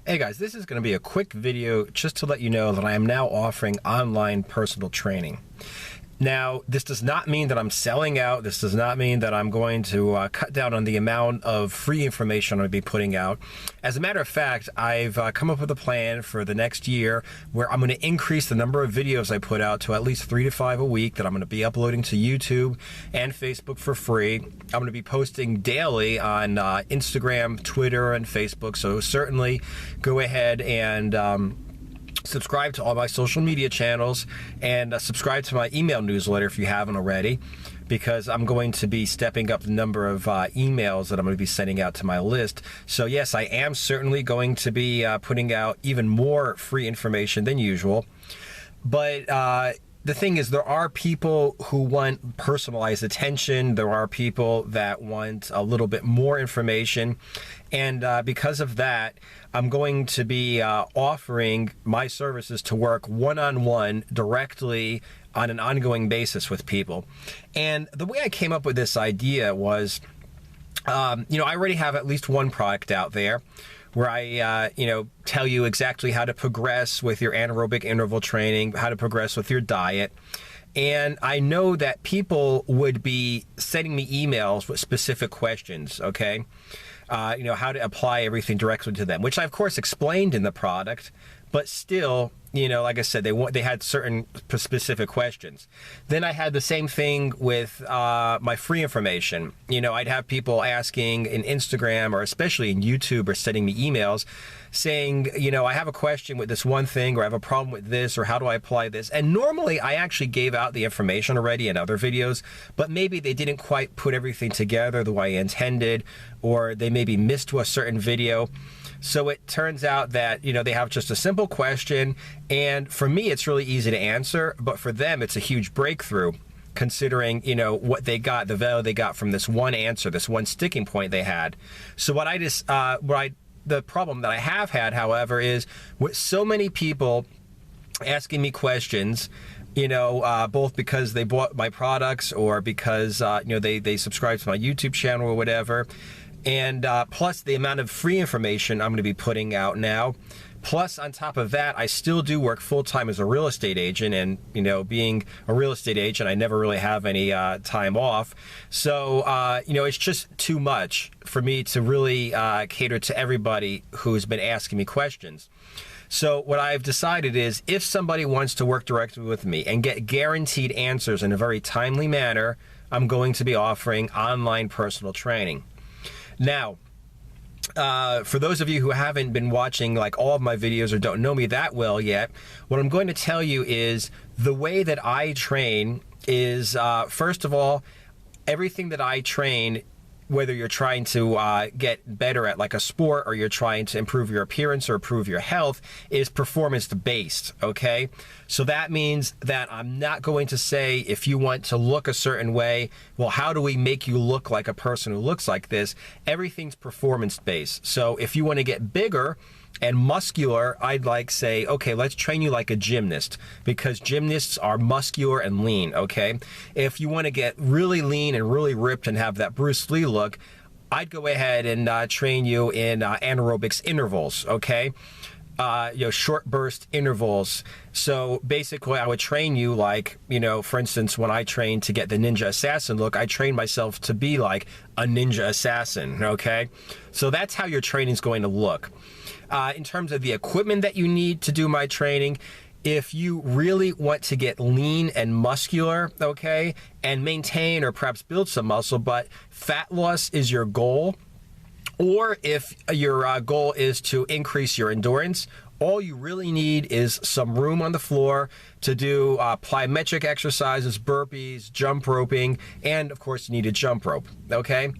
Hey guys, this is going to be a quick video just to let you know that I am now offering online personal training. Now, this does not mean that I'm selling out. This does not mean that I'm going to cut down on the amount of free information I'm going to be putting out. As a matter of fact, I've come up with a plan for the next year where I'm going to increase the number of videos I put out to at least 3 to 5 a week that I'm going to be uploading to YouTube and Facebook for free. I'm going to be posting daily on Instagram, Twitter, and Facebook. So certainly go ahead and subscribe to all my social media channels and subscribe to my email newsletter if you haven't already, because I'm going to be stepping up the number of emails that I'm going to be sending out to my list. So yes, I am certainly going to be putting out even more free information than usual. But the thing is, there are people who want personalized attention. There are people that want a little bit more information. And because of that, I'm going to be offering my services to work one-on-one directly on an ongoing basis with people. And the way I came up with this idea was, I already have at least one product out there where I, tell you exactly how to progress with your anaerobic interval training, how to progress with your diet. And I know that people would be sending me emails with specific questions, okay? How to apply everything directly to them, which I, of course, explained in the product, but still, like I said, they had certain specific questions. Then I had the same thing with my free information. I'd have people asking in Instagram or especially in YouTube or sending me emails saying, I have a question with this one thing, or I have a problem with this, or how do I apply this? And normally I actually gave out the information already in other videos, but maybe they didn't quite put everything together the way I intended, or they maybe missed a certain video. So it turns out that, they have just a simple question, and for me, it's really easy to answer, but for them, it's a huge breakthrough, considering, what they got, the value they got from this one answer, this one sticking point they had. So the problem that I have had, however, is with so many people asking me questions, both because they bought my products or because, they subscribe to my YouTube channel or whatever. And plus the amount of free information I'm going to be putting out now. Plus, on top of that, I still do work full-time as a real estate agent. And, being a real estate agent, I never really have any time off. So, it's just too much for me to really cater to everybody who's been asking me questions. So what I've decided is, if somebody wants to work directly with me and get guaranteed answers in a very timely manner, I'm going to be offering online personal training. Now, for those of you who haven't been watching like all of my videos or don't know me that well yet, what I'm going to tell you is the way that I train is, first of all, everything that I train, whether you're trying to get better at like a sport or you're trying to improve your appearance or improve your health, is performance-based, okay? So that means that I'm not going to say, if you want to look a certain way, well, how do we make you look like a person who looks like this? Everything's performance-based. So if you want to get bigger and muscular, I'd say, okay, let's train you like a gymnast, because gymnasts are muscular and lean, okay? If you want to get really lean and really ripped and have that Bruce Lee look, I'd go ahead and train you in anaerobics intervals, okay? Short burst intervals. So basically I would train you like, for instance, when I trained to get the ninja assassin look, I trained myself to be like a ninja assassin, okay? So that's how your training's going to look. In terms of the equipment that you need to do my training, if you really want to get lean and muscular, okay, and maintain or perhaps build some muscle, but fat loss is your goal, or if your goal is to increase your endurance, all you really need is some room on the floor to do plyometric exercises, burpees, jump roping, and of course you need a jump rope, okay?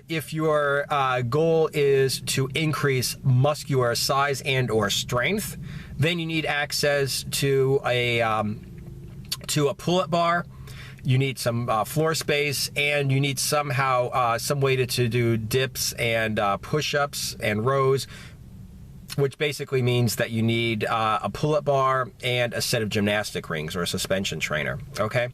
If your goal is to increase muscular size and or strength, then you need access to a pull-up bar. You need some floor space, and you need somehow some way to do dips and push-ups and rows, which basically means that you need a pull-up bar and a set of gymnastic rings or a suspension trainer, okay?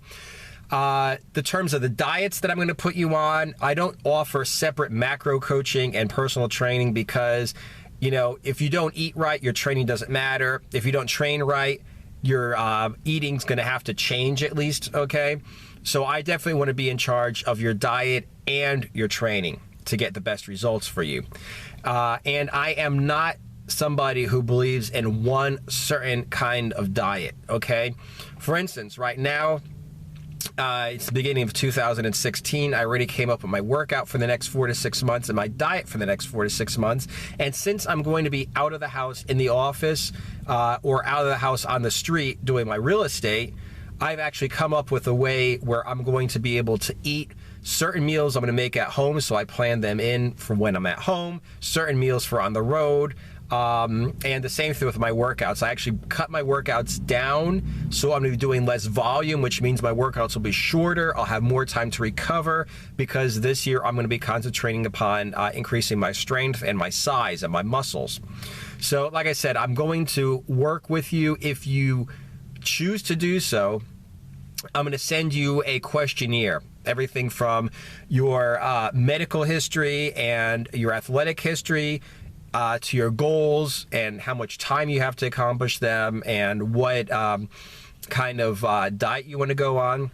The terms of the diets that I'm going to put you on, I don't offer separate macro coaching and personal training because you know, if you don't eat right, your training doesn't matter. If you don't train right, your eating's going to have to change at least, okay? So I definitely want to be in charge of your diet and your training to get the best results for you. And I am not somebody who believes in one certain kind of diet, okay? For instance, right now, it's the beginning of 2016. I already came up with my workout for the next 4 to 6 months and my diet for the next 4 to 6 months. And since I'm going to be out of the house in the office or out of the house on the street doing my real estate, I've actually come up with a way where I'm going to be able to eat certain meals I'm going to make at home, so I plan them in for when I'm at home, certain meals for on the road, and the same thing with my workouts. I actually cut my workouts down, so I'm going to be doing less volume, which means my workouts will be shorter. I'll have more time to recover because this year I'm going to be concentrating upon increasing my strength and my size and my muscles. So like I said, I'm going to work with you. If you choose to do so, I'm going to send you a questionnaire. Everything from your medical history and your athletic history to your goals and how much time you have to accomplish them and what kind of diet you want to go on.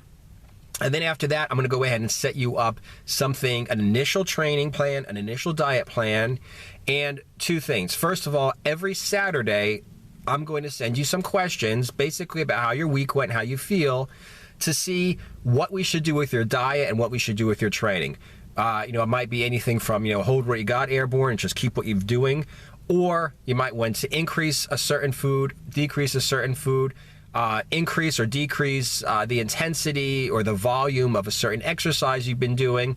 And then after that, I'm going to go ahead and set you up something, an initial training plan, an initial diet plan, and two things. First of all, every Saturday, I'm going to send you some questions basically about how your week went, how you feel, to see what we should do with your diet and what we should do with your training. You know, it might be anything from, you know, hold what you got airborne and just keep what you're doing, or you might want to increase a certain food, decrease a certain food, increase or decrease the intensity or the volume of a certain exercise you've been doing,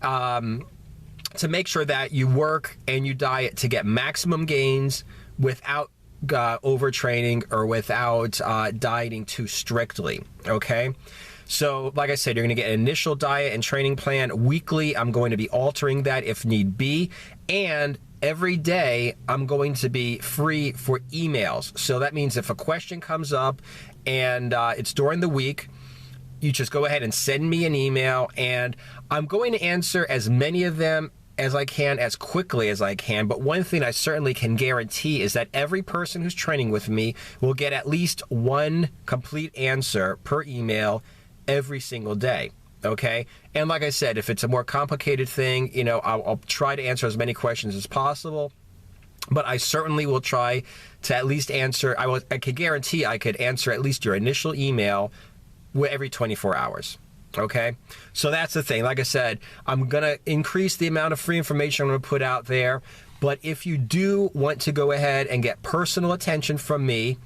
to make sure that you work and you diet to get maximum gains without overtraining or without dieting too strictly, okay? So like I said, you're going to get an initial diet and training plan weekly. I'm going to be altering that if need be, and every day I'm going to be free for emails. So that means if a question comes up and it's during the week, you just go ahead and send me an email, and I'm going to answer as many of them as I can, as quickly as I can. But one thing I certainly can guarantee is that every person who's training with me will get at least one complete answer per email every single day, okay? And like I said, if it's a more complicated thing, you know, I'll try to answer as many questions as possible, but I certainly will try to at least answer, I can guarantee I could answer at least your initial email every 24 hours. Okay, so that's the thing. Like I said, I'm going to increase the amount of free information I'm going to put out there. But if you do want to go ahead and get personal attention from me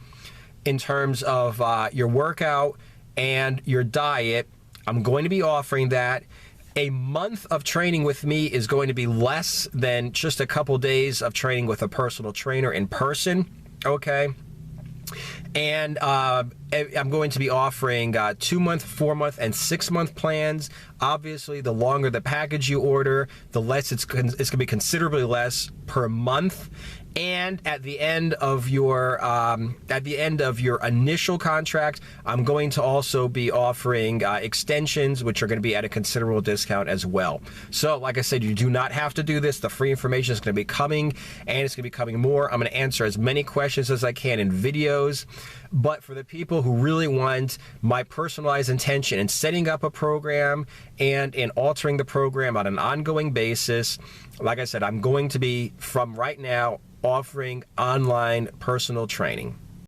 in terms of your workout and your diet, I'm going to be offering that. A month of training with me is going to be less than just a couple days of training with a personal trainer in person. Okay. And I'm going to be offering 2-month, 4-month, and 6-month plans. Obviously, the longer the package you order, the less it's going to be considerably less per month. And at the end of your initial contract, I'm going to also be offering extensions, which are going to be at a considerable discount as well. So, like I said, you do not have to do this. The free information is going to be coming, and it's going to be coming more. I'm going to answer as many questions as I can in videos. But for the people who really want my personalized attention in setting up a program and in altering the program on an ongoing basis, like I said, I'm going to be, from right now, offering online personal training.